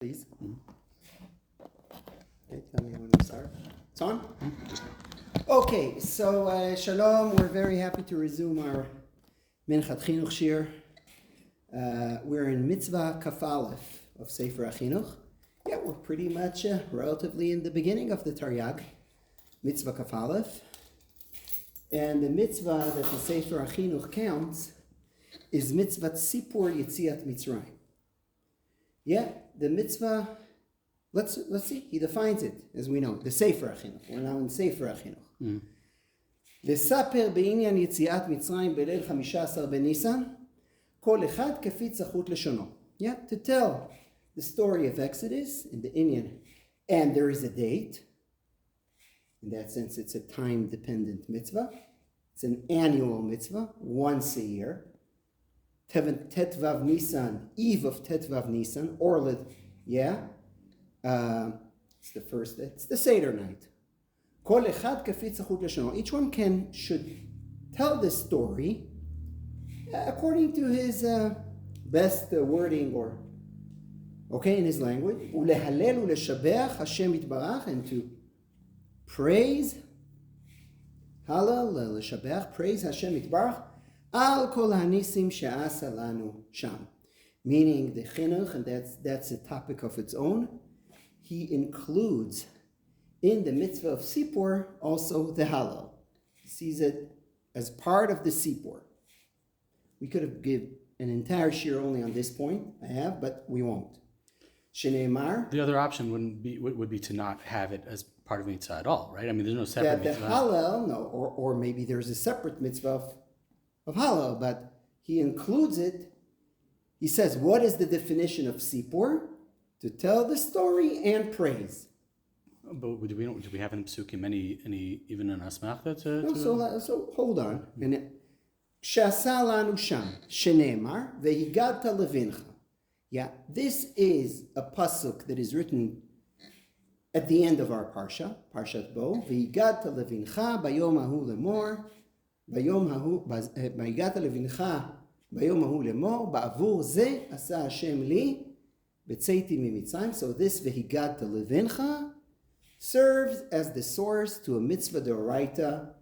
Please. Okay, tell me when to start. It's on? Okay, so Shalom. We're very happy to resume our Minchat Chinuch shi'ur. We're in Mitzvah Kaf Aleph of Sefer HaChinuch. Yeah, we're pretty much relatively in the beginning of the Taryag, Mitzvah Kaf Aleph. And the mitzvah that the Sefer HaChinuch counts is Mitzvah Tzipor Yetziat Mitzrayim. Yeah, the mitzvah, let's see, he defines it, as we know, the Sefer HaChinuch. We're now in Sefer HaChinuch. לספר בעניין יציאת מצרים בליל 15 בניסן, כל אחד כפי צחות לשונו. Yeah, to tell the story of Exodus in the Indian, and there is a date. In that sense, it's a time-dependent mitzvah. It's an annual mitzvah, once a year. Tetvav Nisan, eve of Tetvav Nisan, Orlid, yeah. It's the first day. It's the Seder night. Kol echad kafit zachut leshono. Each one should tell this story according to his best wording in his language. Ulehalel uleshabeach Hashem yitbarach, and to praise, halal leshabeach, praise Hashem yitbarach, al kol hanisim she'asa lanu sham. Meaning the chinuch, and that's a topic of its own. He includes in the mitzvah of Sipor also the halal. He sees it as part of the Sipor. We could have given an entire shiur only on this point, but we won't. Sheneimar. The other option would be to not have it as part of mitzvah at all, right? I mean, there's no separate mitzvah. The halal, no, or maybe there's a separate mitzvah of halal, but he includes it. He says, what is the definition of Sipor? To tell the story and praise. But do we have in Psukim any even an asmachta to? No, so hold on. Shasa lanu sham shenemar vehigata levincha. Yeah, this is a pasuk that is written at the end of our parashat Bo. Vehigata levincha bayom hahu lemor, vehigata levincha bayom hahu lemor ba'avur ze asa Hashem li b'tzeiti mimitzrayim. So this vehigata levincha serves as the source to a mitzvah d'oraita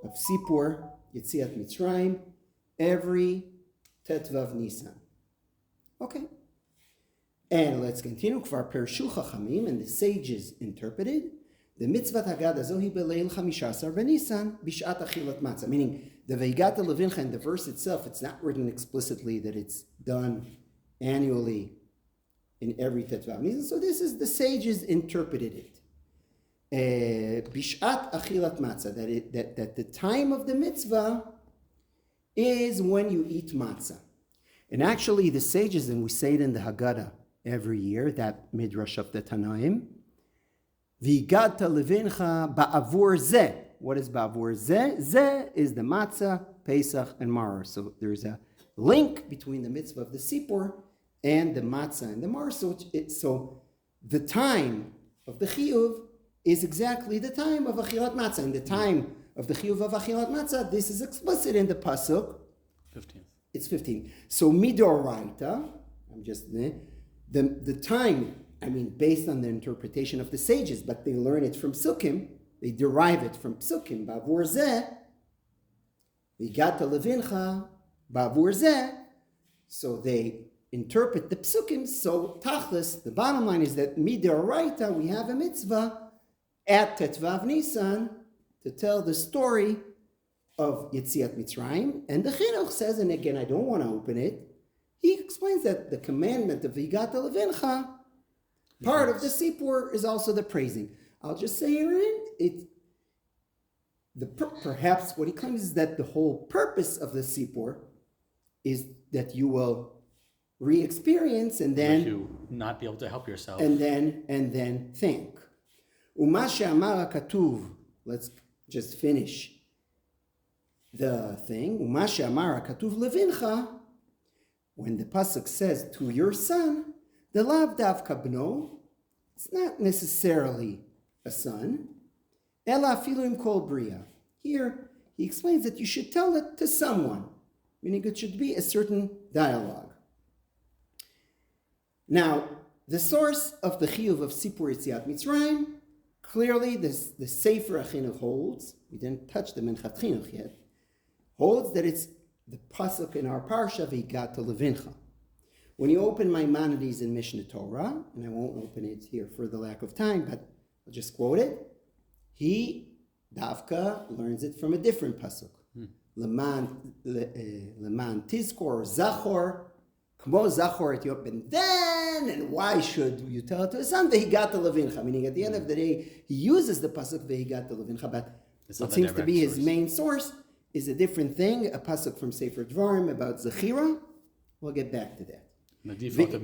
of Sipor, Yetziat Mitzrayim, every Tetvav Nisan. Okay. And let's continue. Kvar Pershu Chachamim, and the sages interpreted, the mitzvah Haggadah zohi beleil 15 b'Nisan b'shat achilat matzah. Meaning, the Veigata Levincha in the verse itself, it's not written explicitly that it's done annually in every Tetvav Nisan. So this is, the sages interpreted it. Bishat achilat matzah, that the time of the mitzvah is when you eat matzah. And actually the sages, and we say it in the Haggadah every year, that midrash of the Tanaim, V'igata levincha ba'avur zeh. What is ba'avur zeh? Zeh is the matzah, Pesach, and Maror. So there's a link between the mitzvah of the Sipor and the matzah and the Maror. So the time of the chiyuv is exactly the time of Achilat Matzah. And the time of the Chiyuv of Achilat Matzah, this is explicit in the Pasuk. 15th. It's 15. So Midoraita, the time, based on the interpretation of the sages, but they learn it from Psukim, they derive it from Psukim. Ba'avur zeh, V'igata levincha, ba'avur zeh. So they interpret the Psukim. So Tachlis, the bottom line is that Midoraita, we have a mitzvah at Tetvav Nisan to tell the story of Yetziat Mitzrayim. And the Chinuch says, and again, I don't want to open it, he explains that the commandment of V'igata levincha, part of the Sipor, is also the praising. I'll just say perhaps what he claims is that the whole purpose of the Sipor is that you will re-experience and then you not be able to help yourself. And then think. Uma she'amar HaKatuv, let's just finish the thing. Uma she'amar HaKatuv levincha, when the pasuk says to your son, the lav davka bno, it's not necessarily a son. Ela afilu im kol bria. Here he explains that you should tell it to someone, meaning it should be a certain dialogue. Now, the source of the chiyuv of Sipur Yetziat Mitzrayim, clearly the Sefer HaChinuch holds, we didn't touch the Minchat Chinuch yet, holds that it's the pasuk in our parsha, V'higat levincha. When you open Maimonides in Mishnah Torah, and I won't open it here for the lack of time, but I'll just quote it, he, Davka, learns it from a different pasuk. Leman tizkor zachor, kmo zachor et and then, and why should you tell it to his son? V'higat levincha, meaning at the end of the day, he uses the pasuk V'higat levincha, but what seems to be his main source is a different thing, a pasuk from Sefer Dvarim about Zechira. We'll get back to that. The default of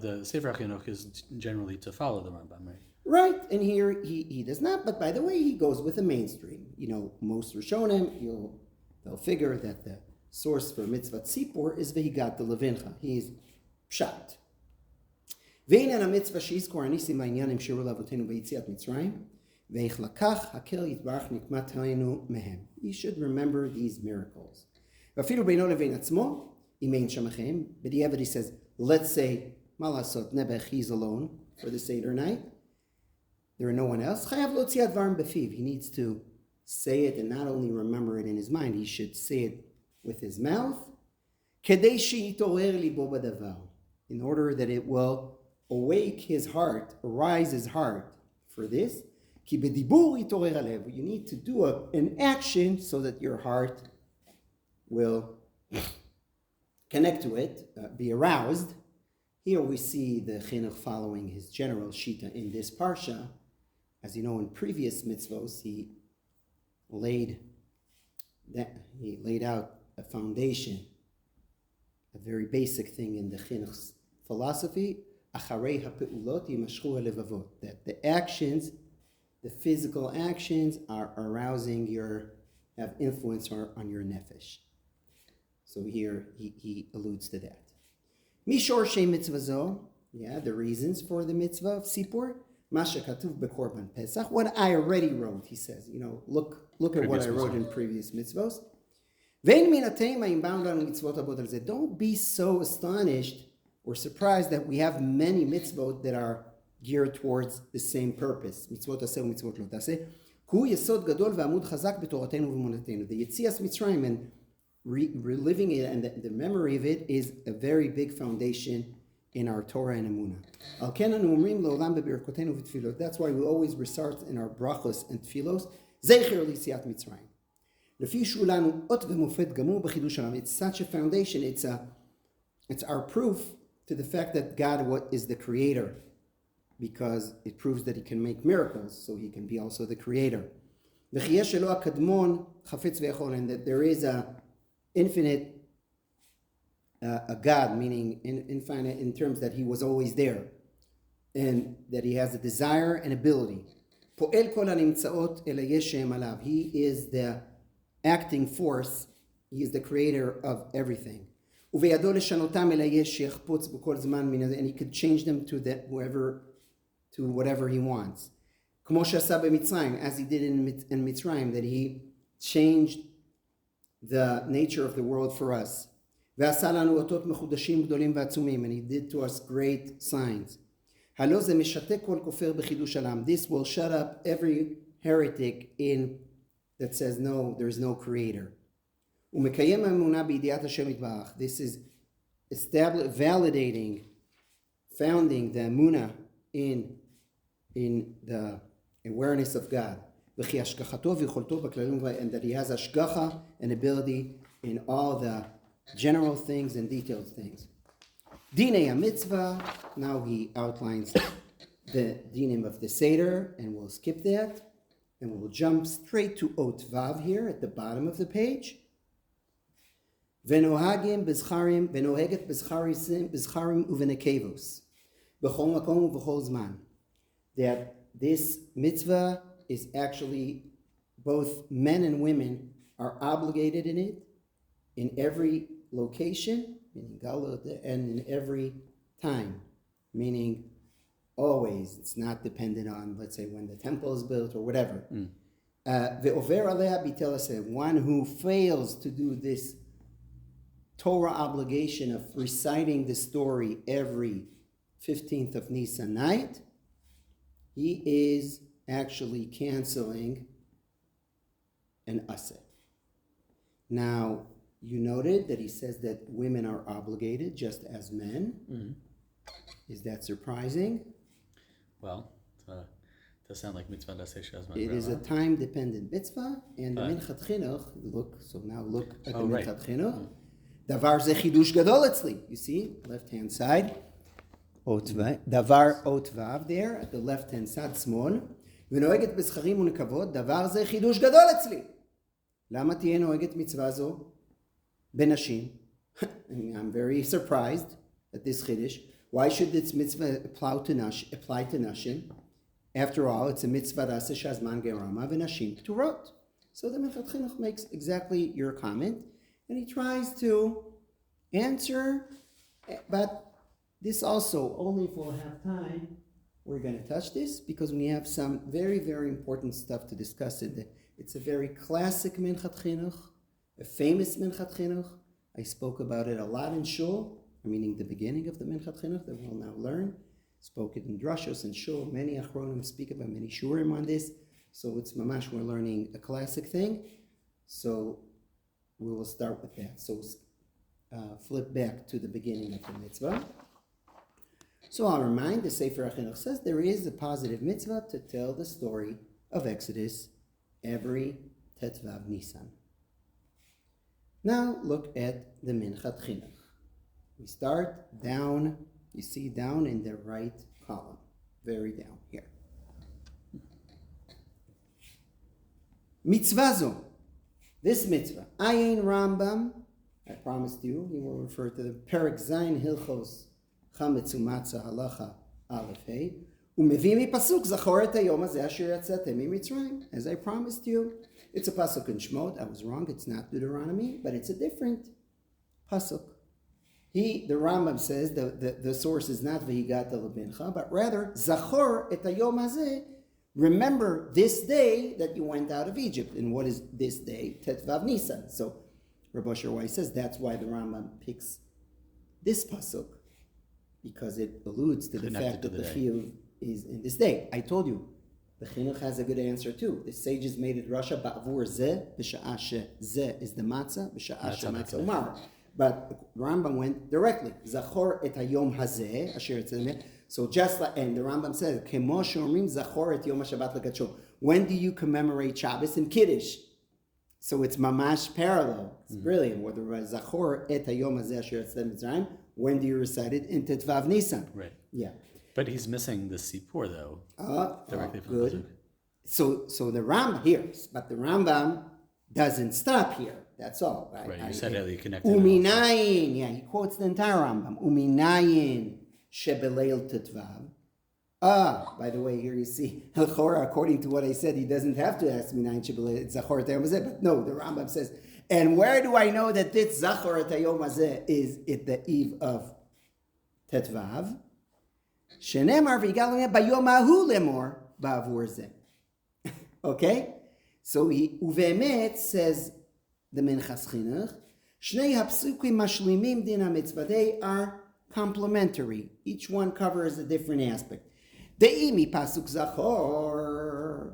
the Sefer HaChinuch is generally to follow the Rambam, right? Right, and here he does not, but by the way, he goes with the mainstream. You know, most Rishonim, they'll figure that the source for Mitzvah Tzipor is V'higat levincha. He's pshat. Ve'inen ha-mitzvah she'izkor anisim ha'inyanim shi'ur l'avotenu b'yitziat Mitzrayim, ve'ich lakach hakel yitbarach nikmat ha'enu mehem. You should remember these miracles. V'afilu beino levein atzmo, imein shamachem, but he says, let's say, malasot nebech, he's alone for the Seder night. There are no one else. Chayav lo tziat dvarim befiv. He needs to say it and not only remember it in his mind, he should say it with his mouth. Kedei she'itorer libo badavar. In order that it will awake his heart, arise his heart for this. Ki bedibur itorer alev. You need to do an action so that your heart will connect to it, be aroused. Here we see the chinuch following his general shita in this parsha. As you know, in previous mitzvos, he laid out a foundation, a very basic thing in the chinuch's philosophy, acharei ha'pe'ulot yimashchu ha'levavot, that the actions, the physical actions, are arousing have influence on your nefesh. So here he alludes to that. Mishor shei mitzvah zo, the reasons for the mitzvah of Sipur, Masha katuv bekorban Pesach, what I already wrote, he says, look at what I wrote in previous mitzvos. Don't be so astonished or surprised that we have many mitzvot that are geared towards the same purpose. Mitzvot aseh u'mitzvot lo taseh. Hu yesod gadol ve'amud chazak b'toratenu v'emunatenu. The Yetzias Mitzrayim and reliving it and the memory of it is a very big foundation in our Torah and Emunah. Al ken anu omrim le'olam bebirakotenu v'tfilot. That's why we always recite in our brachos and tfilos, Zecher l'Yetziat Mitzrayim. Lefi shulanu ot v'mufet gamur b'chidush halam. It's such a foundation. It's our proof to the fact that God is the creator, because it proves that he can make miracles, so he can be also the creator. V'chiyesh elo hakadmon chafetz ve'echol, and that there is a infinite a God, meaning infinite in terms that he was always there, and that he has a desire and ability. Po'el kol hanimtzaot el hayesh shehem alav. He is the acting force. He is the creator of everything. Uveyado leshanotam el hayesh sheyachpotz b'kol zman min, and he could change them to whatever he wants. Kmo she'asa b'Mitzrayim, as he did in Mitzrayim, that he changed the nature of the world for us. ועשה לנו אותות מחודשים גדולים ועצומים, and he did to us great signs. הלא זה משתק כל כופר בחידוש עולם. This will shut up every heretic that says no, there is no creator. ומקיים האמונה בידיעת השם יתברך. This is validating, founding the emunah in the awareness of God. וכי השגחתו ויכולתו בכללים, and that he has ashgacha and ability in all the general things and detailed things. Dinei mitzvah. Now he outlines the dinim of the Seder, and we'll skip that, and we'll jump straight to Ot Vav here at the bottom of the page. Venoheget bezcharim uvenekevos b'chol makom u'b'chol zman. That this mitzvah is actually both men and women are obligated in it, in every location, meaning galot, and in every time, meaning always. It's not dependent on, let's say, when the temple is built or whatever. One who fails to do this Torah obligation of reciting the story every 15th of Nisan night, he is actually canceling an aseh. Now, you noted that he says that women are obligated just as men. Mm-hmm. Is that surprising? Well, it does sound like mitzvah daseh shazman. It is a time-dependent mitzvah, and the Minchat Chinuch, look at the Minchat Chinuch. Davar ze chidush gadol etzli. You see, left-hand side. Davar ot vav there, at the left-hand side, small. ונוהגת בזכרים ונקבות, דבר זה חידוש גדול אצלי. למה תהיה נוהגת מצווה זו בנשים? I'm very surprised at this chiddush. Why should this mitzvah apply to nashim? After all, it's a mitzvah daseh shazman gerama v'nashim pturot. So the Minchat Chinuch makes exactly your comment, and he tries to answer, but this also, only if we'll have time, we're going to touch this, because we have some very, very important stuff to discuss. It's a very classic Minchat Chinuch, a famous Minchat Chinuch. I spoke about it a lot in Shul, meaning the beginning of the Minchat Chinuch that we'll now learn. Spoke it in drashos and Shul. Many achronim speak about many shi'urim on this. So it's mamash, we're learning a classic thing. So we will start with that. So flip back to the beginning of the mitzvah. So I'll remind, the Sefer HaChinuch says there is a positive mitzvah to tell the story of Exodus every Tetvav Nisan. Now look at the Minchat Chinuch. We start down, you see down in the right column, very down here. Mitzvah zo, this mitzvah, Ayin Rambam, I promised you, he will refer to the Perek Zayin Hilchos Chametz u'Matzah Halacha Aleph Hey, u'mevii mipasuk zachor et hayom hazeh asher yatzatem miMitzrayim. As I promised you, it's a pasuk in Shmot. I was wrong. It's not Deuteronomy, but it's a different pasuk. The Rambam says the source is not v'higata lebincha, but rather zachor et hayom hazeh. Remember this day that you went out of Egypt. And what is this day? Tetvav Nisan. So Rabbi Shirwai says that's why the Rambam picks this pasuk, because it alludes to the fact that the chiyuv is in this day. I told you, the chinuch has a good answer too. The sages made it Rasha ba'avur zeh, b'sha'ah zeh is the matzah, b'sha'ah matzah umar. But Rambam went directly. Zachor et hayom hazeh, asher etzem. So just like, and the Rambam says, Kemo shomrim zachor et yom haShabbat l'kadsho. When do you commemorate Shabbos and Kiddush? So it's mamash parallel. It's brilliant. Whether zachor et hayom hazeh asher etzem Mitzrayim. When do you recite it? In Tetvav Nisan. Right. Yeah. But he's missing the Sipur, though. Directly from good. So the Rambam hears, but the Rambam doesn't stop here. That's all. Right. You said how you connected. Uminayin. Yeah, he quotes the entire Rambam. Uminayin shebeleil Tetvav. By the way, here you see, according to what I said, he doesn't have to ask minayin shebeleil zachor et hayom hazeh. But no, the Rambam says, and where do I know that this Zachor et hayom hazeh is at the eve of Tetvav? Shenemar v'yigalu bayom hahu lemor ba'avur zeh. Okay? So he, uve'emet, says the Minchat Chinuch, Shnei hapsukim mashlimim din ha-mitzvah. They are complementary. Each one covers a different aspect. De'imi pasuk zachor.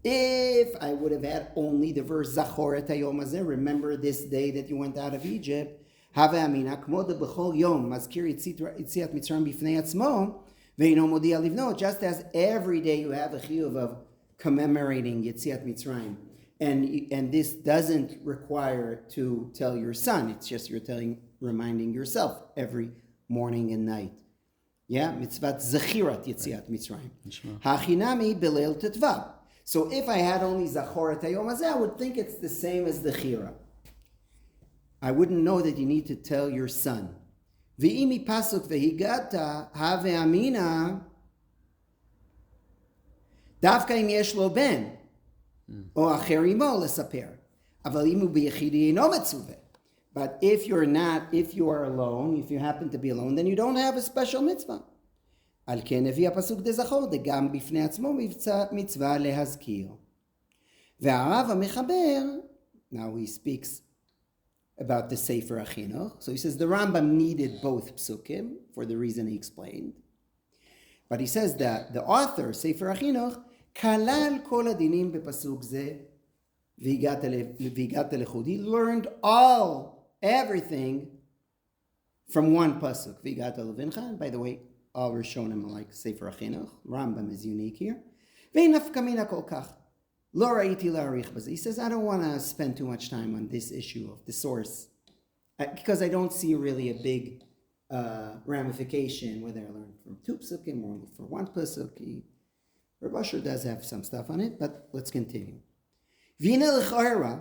If I would have had only the verse Zachor et hayom hazeh, remember this day that you went out of Egypt, Hava amina kmo b'chol yom mazkir yitziat Mitzrayim b'fnei atzmo ve'ino modi'a livno. Just as every day you have a chiyuv of commemorating Yitziat Mitzrayim, and this doesn't require to tell your son. It's just you're reminding yourself every morning and night. Yeah, mitzvat zechirat Yitziat Mitzrayim. Hachinami b'leil tetvav. So if I had only Zachor et hayom hazeh, I would think it's the same as the Chira. I wouldn't know that you need to tell your son. V'imi pasuk v'higata have amina davka im yesh lo ben o acher imo lesaper aval imu b'yechidi eno metzuveh. But if you are alone, if you happen to be alone, then you don't have a special mitzvah. על כן הביא הפסוק דזכור דגם בפני עצמו מצווה להזכיר. והרב המחבר, now he speaks about the Sefer HaChinuch. So he says the Rambam needed both psukim for the reason he explained. But he says that the author, Sefer HaChinuch, kalal kol hadinim bepasuk zeh v'higata lechud. He learned everything from one pasuk. V'higata levincha. And by the way, all Rishonim are like Sefer HaChinuch. Rambam is unique here. Ve'nafka mina kol kach. Lo ra'iti la'arich b'zeh. He says, I don't want to spend too much time on this issue of the source, because I don't see really a big ramification whether I learn from two psukim or only for one pasuk. Rabbi Asher does have some stuff on it, but let's continue. V'hine l'chayra.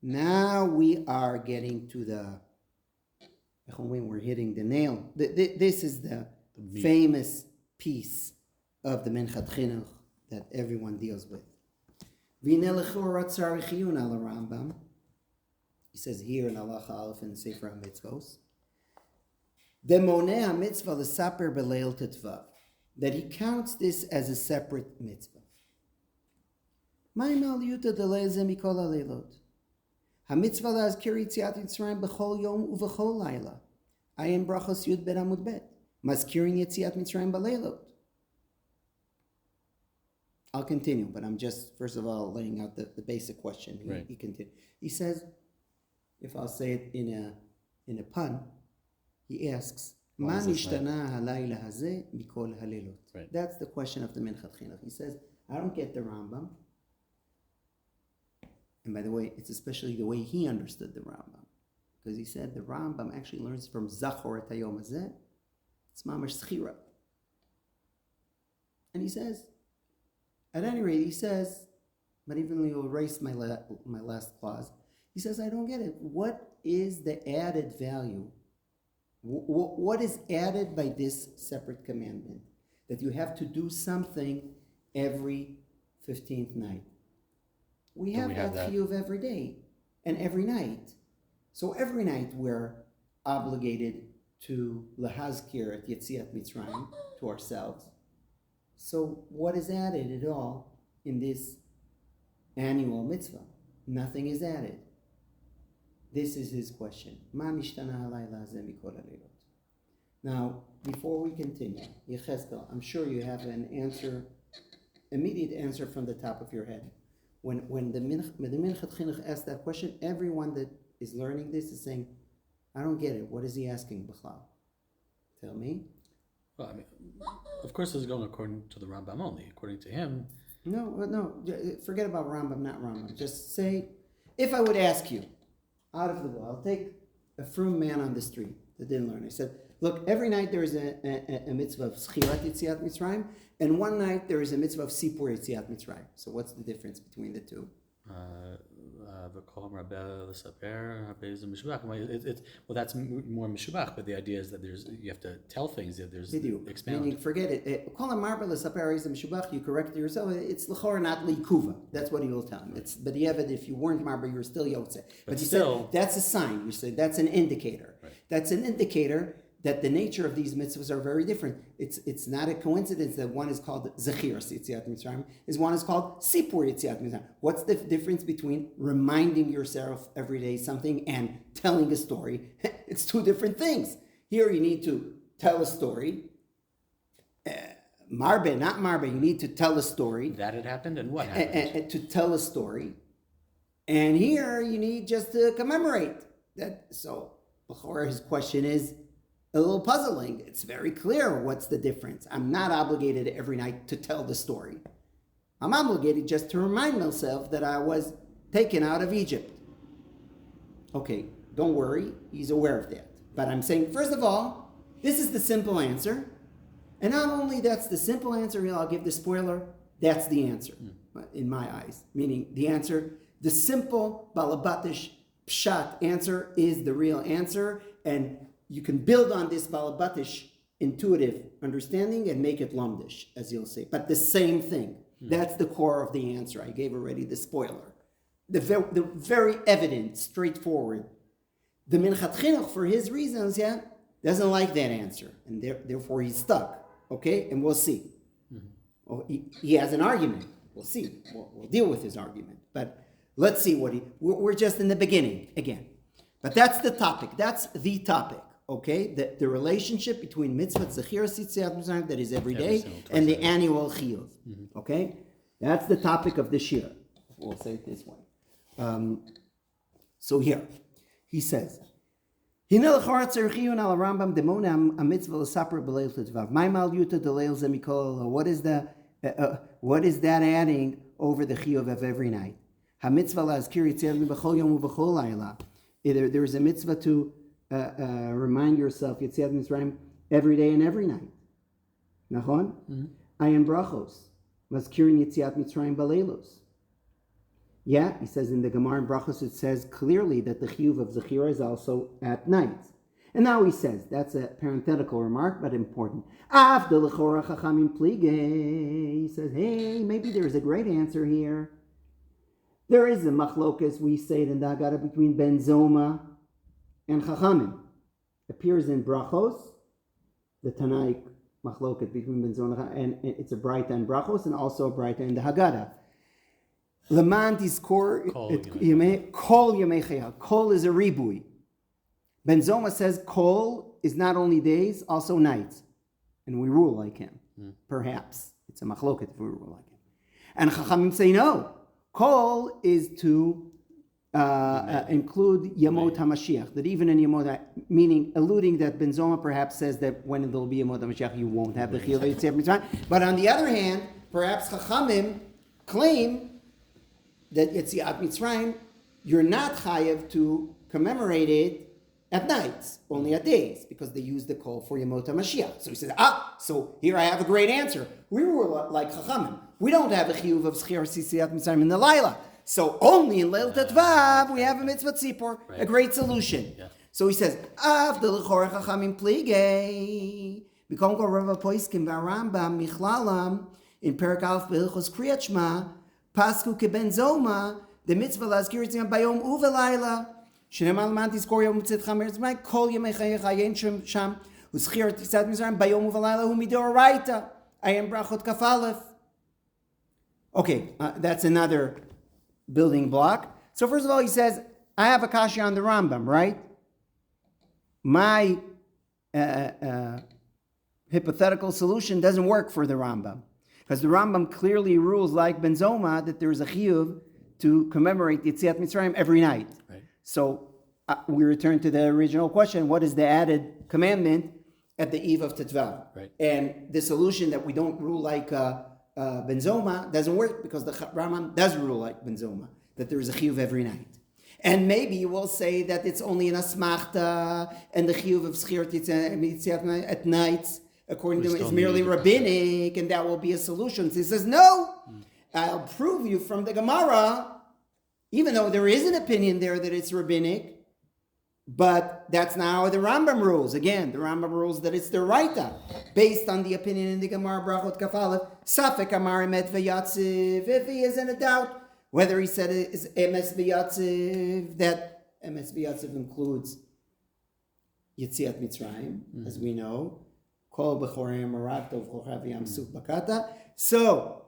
Now we are getting to we're hitting the nail. This is the famous piece of the Minchat Chinuch that everyone deals with. V'hine l'chayra tzarich iyun al Rambam. He says here in Halacha Aleph in the Sefer HaMitzvos, the moneh ha-mitzvah l'saper b'leil tetvav, that he counts this as a separate mitzvah. Ma'im al-yuta d'leil zeh mikol ha-leilot. Ha-mitzvah la'azkir yitziat Mitzrayim b'chol yom u'v'chol layla. Ayin brachos yud bet amud bet. Mazkirin yitziat Mitzrayim b'leilot. I'll continue, but I'm just, first of all, laying out the basic question. He continues. He says, if I'll say it in a pun, he asks, Ma nishtana halayla hazeh mikol halelot. That's the question of the Minchat Chinuch. He says, I don't get the Rambam. And by the way, it's especially the way he understood the Rambam. Because he said the Rambam actually learns from Zachor et hayom hazeh. It's mamash schira. And he says, at any rate, he says, but even though you erase my last clause, he says, I don't get it. What is the added value? What is added by this separate commandment? That you have to do something every 15th night. We have that chiyuv every day and every night. So every night we're obligated to lahazkir at Yetziat Mitzrayim, to ourselves. So what is added at all in this annual mitzvah? Nothing is added. This is his question. Now, before we continue, Yechezkel, I'm sure you have an answer, immediate answer from the top of your head. When the Minchat Chinuch asked that question, everyone that is learning this is saying, I don't get it. What is he asking, B'chlal? Tell me. Well, I mean, of course this is going according to the Rambam only. According to him... No, forget about Rambam, not Rambam. Just say, if I would ask you, out of the blue, I'll take a frum man on the street that didn't learn. I said, look, every night there is a mitzvah of Schirat Yetziat Mitzrayim, and one night there is a mitzvah of Sipur Yetziat Mitzrayim. So what's the difference between the two? Well, that's more mishubach, but the idea is that you have to tell things, that there's expound. Meaning, forget it. You correct yourself. It's l'chor, not li'kuva. That's what he will tell him. It's b'diavad, if you weren't marber, you're still yotze. But you said that's a sign. You said that's an indicator. Right. That's an indicator that the nature of these mitzvahs are very different. It's not a coincidence that one is called Zechir Yetziat Mitzrayim, one is called Sipur Yetziat Mitzrayim. What's the difference between reminding yourself every day something and telling a story? It's two different things. Here you need to tell a story. Marbe, not marbe, you need to tell a story. That had happened, and what happened? To tell a story. And here you need just to commemorate that. So, his question is a little puzzling. It's very clear what's the difference. I'm not obligated every night to tell the story. I'm obligated just to remind myself that I was taken out of Egypt. Okay, don't worry, he's aware of that. But I'm saying, first of all, this is the simple answer. And not only that's the simple answer, I'll give the spoiler, that's the answer, in my eyes. Meaning the answer, the simple balabatish pshat answer is the real answer, and you can build on this balabatish intuitive understanding and make it lamdish, as you'll say. But the same thing. That's the core of the answer. I gave already the spoiler. The very evident, straightforward. The Minchat Chinuch, for his reasons, doesn't like that answer. And therefore he's stuck. Okay? And we'll see. Well, he has an argument. We'll see. We'll deal with his argument. But let's see we're just in the beginning again. But that's the topic. That's the topic. Okay, the relationship between mitzvah zechiras yetziat mitzrayim that is every day and the annual chiyuv. Okay, that's the topic of the shi'ur. We'll say it this way. So here, he says, what is that adding over the chiyuv of every night? There is a mitzvah to remind yourself Yetziat Mitzrayim every day and every night. Nachon? I am brachos. Mazkirin Yetziat Mitzrayim baleilos. Yeah, he says in the Gemara in Brachos, it says clearly that the chiyuv of Zechira is also at night. And now he says, that's a parenthetical remark, but important. He says, hey, maybe there's a great answer here. There is a machlokas, we say it in the Haggadah, between Ben Zoma and Chachamim. Appears in Brachos, the Tanaik machloket between Ben Zoma and it's a Braita in Brachos and also a Braita in the Haggadah. Lemant is kol yemei chayah. Kol is a ribui. Ben Zoma says kol is not only days, also nights. And we rule like him. Perhaps. It's a machloket if we rule like him. And Chachamim say no. Kol is to include Yemot HaMashiach. That even in Yemot, meaning alluding that Ben Zoma perhaps says that when there will be Yemot HaMashiach, you won't have the Chiyuv Yetziat Mitzrayim. But on the other hand, perhaps Chachamim claim that Yetziat Mitzrayim, you're not chayav to commemorate it at nights, only at days, because they use the call for Yemot HaMashiach. So he says, so here I have a great answer. We were like Chachamim. We don't have a chiyuv of Zechiras Yetziat Mitzrayim in the Laila. So only in Leil Tetvav we have a mitzvah tzipor, a great solution. Yeah. So he says, Av de l'chor Chachamim pligei, Bikom kol Rava Poiskim v'Arambam Michlalam, in Perek Aleph B'Hilchos Kriyat Shema, Pasku keben Zoma, the mitzvah lazkir Yitzim bayom uvelayla, shenemal mantis kor yom mitzit chamer zmai, kol yemei chayein sham, u'zchir Yetziat Mitzrayim bayom uvelayla hu midoraita, ayem brachot kafalef. Okay, that's another building block. So first of all, he says, I have a kasha on the Rambam, right? My hypothetical solution doesn't work for the Rambam. Because the Rambam clearly rules, like Ben Zoma, that there is a chiyuv to commemorate Yetziat Mitzrayim every night. Right. So we return to the original question, what is the added commandment at the eve of Tetvav? Right. And the solution that we don't rule like Ben Zoma doesn't work because the Rambam does rule like Ben Zoma, that there is a chiyuv every night. And maybe you will say that it's only an asmachta and the chiyuv of Zchirat Yetziat at nights, according to him, is merely rabbinic, and that will be a solution. So he says, no, I'll prove you from the Gemara, even though there is an opinion there that it's rabbinic, but that's not how the Rambam rules. Again, the Rambam rules that it's the Raita, based on the opinion in the Gemara Brachot Kafalev, Safek Amar Emet V'Yatziv, if he is in a doubt, whether he said it is Emes V'Yatziv, that Emes V'Yatziv includes Yetziat Mitzrayim, as we know, so,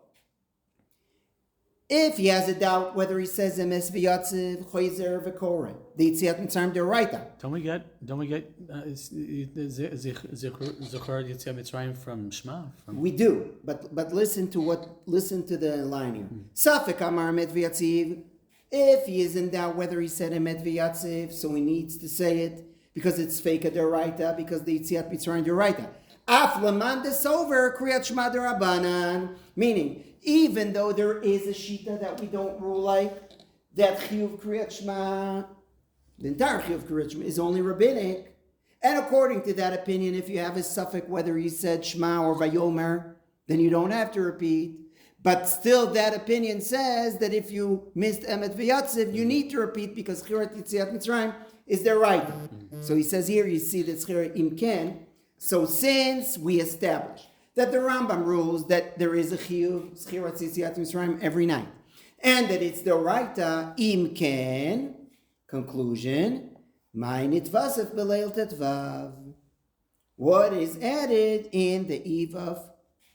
if he has a doubt whether he says Emes V'Yatziv, Choyzer V'Koreh, the Yetziat Mitzrayim D'Oraita. Don't we get Zechor Yetziat Mitzrayim from Shema? We do, but listen to the line here. Safek Amar Emet V'Yatziv, if he is in doubt whether he said Emet V'Yatziv, so he needs to say it because it's fake D'Oraita, because the Yetziat Mitzrayim D'Oraita. Af leman desover kriyat shema derabanan, meaning even though there is a shita that we don't rule like, that chiyuv kriyat shema, the entire chiyuv kriyat shema is only rabbinic, and according to that opinion, if you have a suffix whether you said shema or vayomer, then you don't have to repeat. But still, that opinion says that if you missed emet v'yatziv, you need to repeat because chirat yetziat mitzrayim is their right. So he says here, you see that chirat imken. So since we established that the Rambam rules that there is a chiyuv, Zchirat Yetziat Mitzrayim every night, and that it's the Raita, imken, conclusion, my nitvasef b'leil tetvav. What is added in the eve of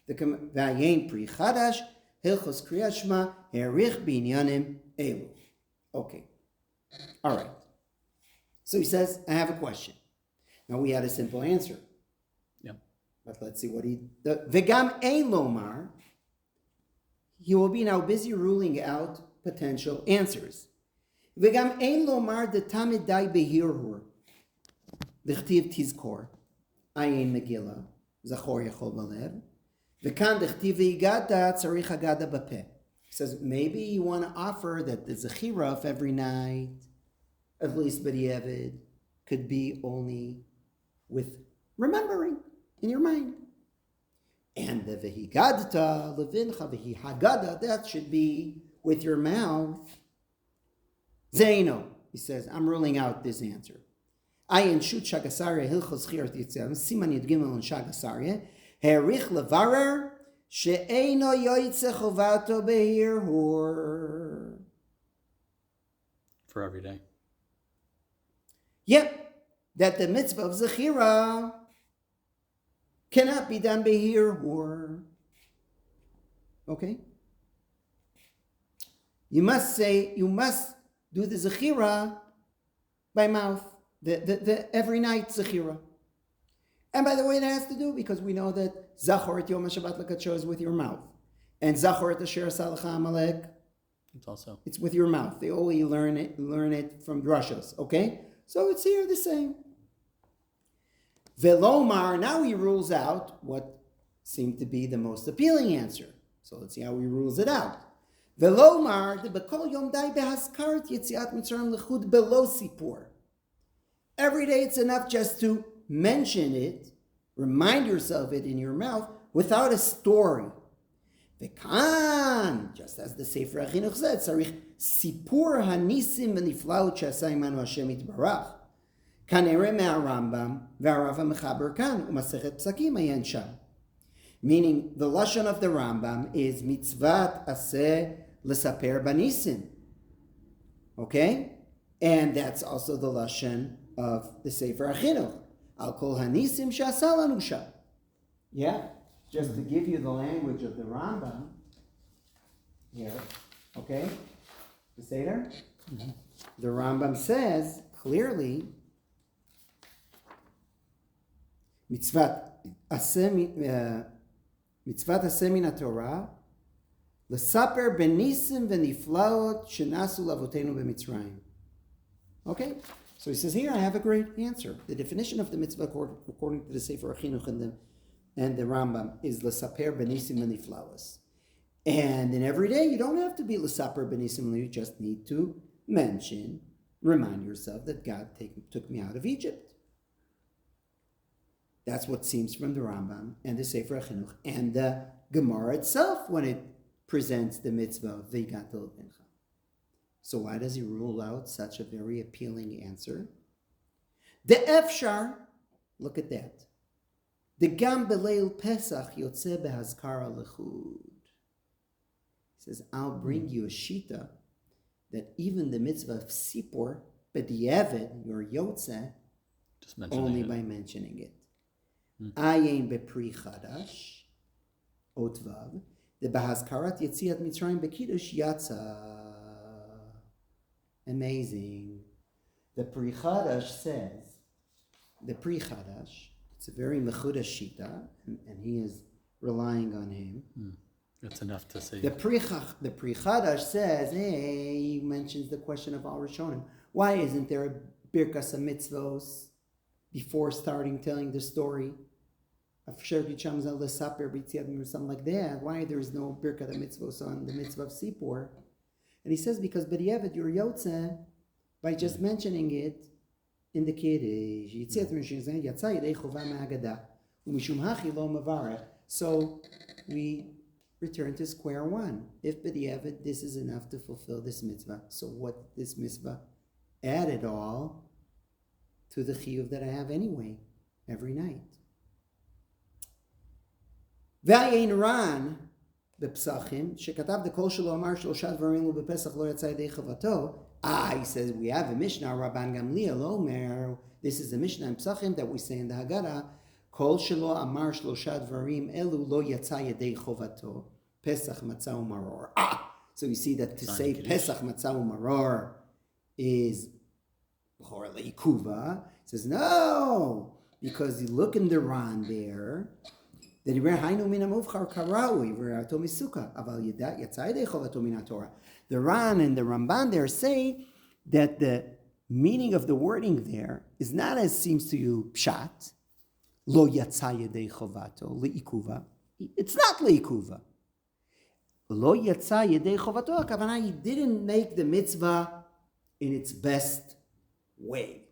the Vayein Pri Chadash, Hilchos Kriyat Shema, Erich Binyanim Elu. Okay. All right. So he says, I have a question. Now we had a simple answer. Yeah. But let's see what V'gam ein lomar. He will be now busy ruling out potential answers. V'gam ein lomar de tamid dai behirhur. V'chtiv tizkor. Ayin Megillah. Zachor yachol balev. V'kan dechtiv v'igada tzarich agada b'peh. He says, maybe you want to offer that the zechira of every night, at least b'di'evid, could be only with remembering in your mind. And the v'higadta, levincha v'hihagada, that should be with your mouth. Zaino, he says, I'm ruling out this answer. Ayin shut shagasaria hilchos chirat yitzam, siman yud gimel on shagasaria, herich levarer, she'eino yoytze chovato behirhur. For every day. Yep, that the mitzvah of zechira cannot be done behirhur. Okay? You must do the zechira by mouth, the every night zechira. And by the way, it has to do because we know that zachor et yom HaShabbat l'kadsho is with your mouth, and zachor et asher asalecha Amalek, it's with your mouth. They only learn it from drashos. Okay, so it's here the same. Velomar, now he rules out what seemed to be the most appealing answer. So let's see how he rules it out. Velomar, the bekol yom dai behaskarat yetziat mitzrayim lechud belo sipur. Every day it's enough just to mention it, remind yourself it in your mouth without a story. Vekan, just as the Sefer HaChinuch said, tzarich sipur hanisim v'niflaut she'aseh imanu Hashem yitbarach. Kanere me'arambam ve'arav ha'mechaber kan u'masechet psakim ayen sham. Meaning, the lashon of the Rambam is mitzvat aseh l'saper banisim. Okay? And that's also the lashon of the Sefer HaChinuch. Al kol hanisim she'aseh lanu sham. Yeah? Just to give you the language of the Rambam here. Okay? The Seder? Mm-hmm. The Rambam says clearly, mitzvat aseh min haTorah l'saper benisim v'niflaot shenasu lavotenu b'Mitzrayim. Okay, so he says here I have a great answer. The definition of the mitzvah according to the Sefer HaChinuch and the Rambam is l'saper benisim v'niflaos. And in every day you don't have to be l'saper benisim. You just need to remind yourself that God took me out of Egypt. That's what seems from the Rambam and the Sefer HaChinuch and the Gemara itself when it presents the mitzvah of V'yigatel Levincha. So why does he rule out such a very appealing answer? The Efshar, look at that. The Gam Beleil Pesach Yotze Behazkara Lechud. He says, I'll bring you a shita that even the mitzvah of Sipur, B'di'evet, your Yotze, only by mentioning it. Ayin bepri chadash, otvav, the bahazkarat yetziat mitzrayim bekidush yatsa. Amazing. The pri chadash says, it's a very mechudash shita, and he is relying on him. That's enough to say. The pri chadash says, he mentions the question of al rishonim. Why isn't there a birkas mitzvos before telling the story of Sherti Chamzal the Saper B'Tziadim or something like that? Why there is no Birkat HaMitzvos on the mitzvah of Sipur? And he says because B'Di'evet your Yotze, by just mentioning it in the Kiddush, so we return to square one. If B'Di'evet this is enough to fulfill this mitzvah, so what this mitzvah add it all to the chiyuv that I have anyway, every night. V'ayin Ran b'psachim shekatav dekol shelo amar shlosha dvarim lu b'pesach lo yatzai yedei chavato. He says we have a Mishnah, Rabban Gamliel Omer. This is a Mishnah in Psachim that we say in the Haggadah. Kol shelo amar shlosha dvarim elu lo yatzai yedei chavato. Pesach matzah u'maror. So you see that to say Pesach matzah u'maror is He says, no, because you look in the Ran there, the Ran and the Ramban there say that the meaning of the wording there is not as seems to you pshat, lo yatsa yedei chovato, le'ikuva. It's not le'ikuva. Lo yatsa yedei chovato, הכוונה, he didn't make the mitzvah in its best way.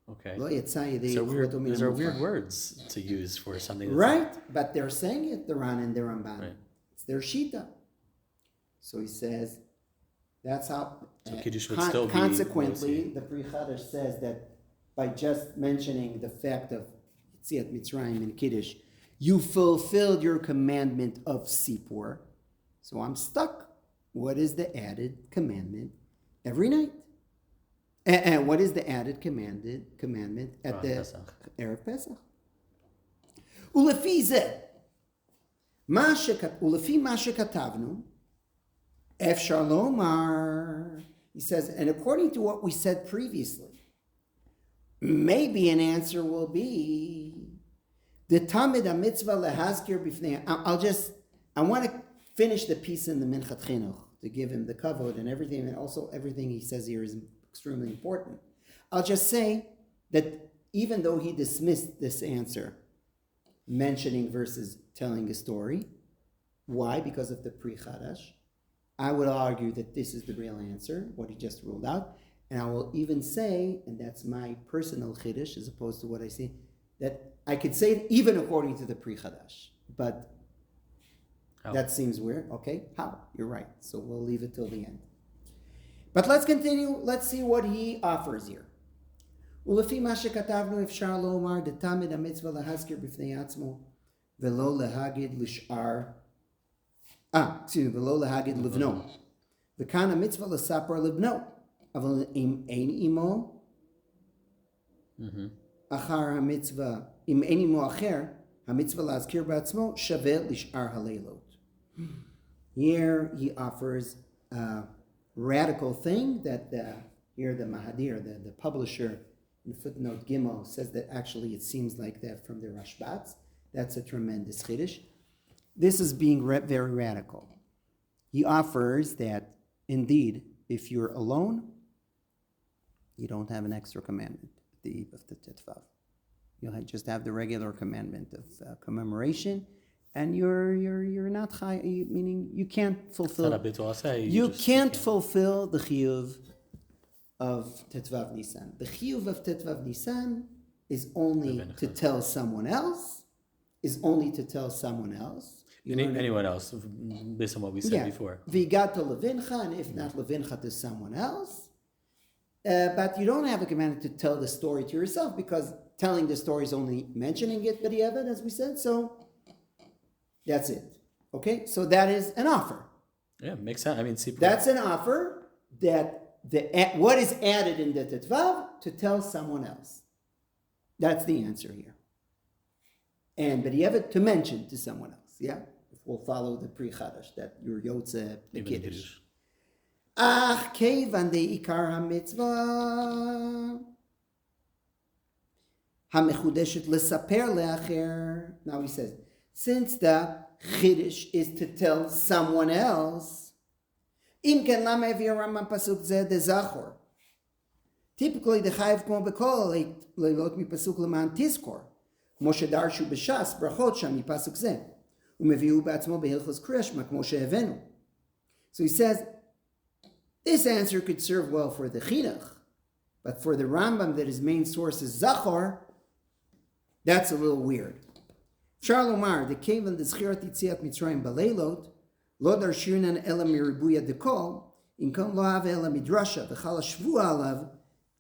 Okay. Lo yatsa yedei So chovato min those are hamufchar. weird words to use for something that's Right, but they're saying it, the Ran and the Ramban. Right. It's their shita. So he says, that's how. So Kiddush would still be consequently, the Pri Chadash says that by just mentioning the fact of Yetziat Mitzrayim and Kiddush, you fulfilled your commandment of Sipur. So I'm stuck. What is the added commandment every night? And what is the added commandment at the Erev Pesach? Ulefi zeh, ulefi ma shekatavnu, efshar lomar. He says, and according to what we said previously, maybe an answer will be the tamid mitzvah lehazkir b'fnei. I want to finish the piece in the Minchat Chinuch to give him the kavod and everything, and also everything he says here is extremely important. I'll just say that even though he dismissed this answer, mentioning versus telling a story, why? Because of the Pri Chadash. I would argue that this is the real answer, what he just ruled out. And I will even say, and that's my personal chiddush, as opposed to what I say, that I could say it even according to the Pri Chadash. But that seems weird. Okay, how? You're right. So we'll leave it till the end. But let's continue. Let's see what he offers here. ולפי מה שכתבנו אפשר לומר דתמיד המצווה להזכיר בפני עצמו ולא להגיד לשאר ולא להגיד לבנו וכאן המצווה לספר לבנו אבל אם אין עמו אחר המצווה אם אין עמו אחר המצווה להזכיר בעצמו שווה לשאר הלילות. Here he offers a radical thing that here the Mahadir, the publisher in footnote Gimel says that actually it seems like that from the Rashbats. That's a tremendous chiddush. This is being very radical. He offers that indeed, if you're alone, you don't have an extra commandment at the eve of the Tetvav. You'll just have the regular commandment of commemoration, and you're not chai, meaning you can't fulfill. You can't fulfill the chiyuv of Tetvav Nisan. The chiyuv of Tetvav Nisan is only to tell someone else. Anyone else, based on what we said before. Vigat to levincha, and if not levincha, to someone else. But you don't have a command to tell the story to yourself, because telling the story is only mentioning it, b'diavad, as we said. So that's it. Okay, so that is an offer. Yeah, makes sense. I mean, that's an offer that what is added in the Tetvav to tell someone else. That's the answer here. And but you have it to mention to someone else. Yeah, if we'll follow the Pri Chadash that your Yotze Kiddush. Ach kevan de ikar hamitzvah hamechudeshet lesaper leacher. Now he says, since the Chiddush is to tell someone else, im ken lama evir Rambam pasuk zeh de zachor. Typically, the chayiv kmo bekol leilot mi pasuk leman tizkor. כמו שדרשו בש"ס, ברכות שם מפסוק זה, ומביאו בעצמו בהלכות קרישמה, כמו שהבאנו. So he says, this answer could serve well for the chinuch, but for the Rambam that his main source is Zachor, that's a little weird. אפשר לומר, דכיוון דזכירת יציאת מצרים בלילות, לא דרשינן אלא מריבוי הדקול, אם כאן לא הווה אלא מדרשה, וחל השבוע עליו,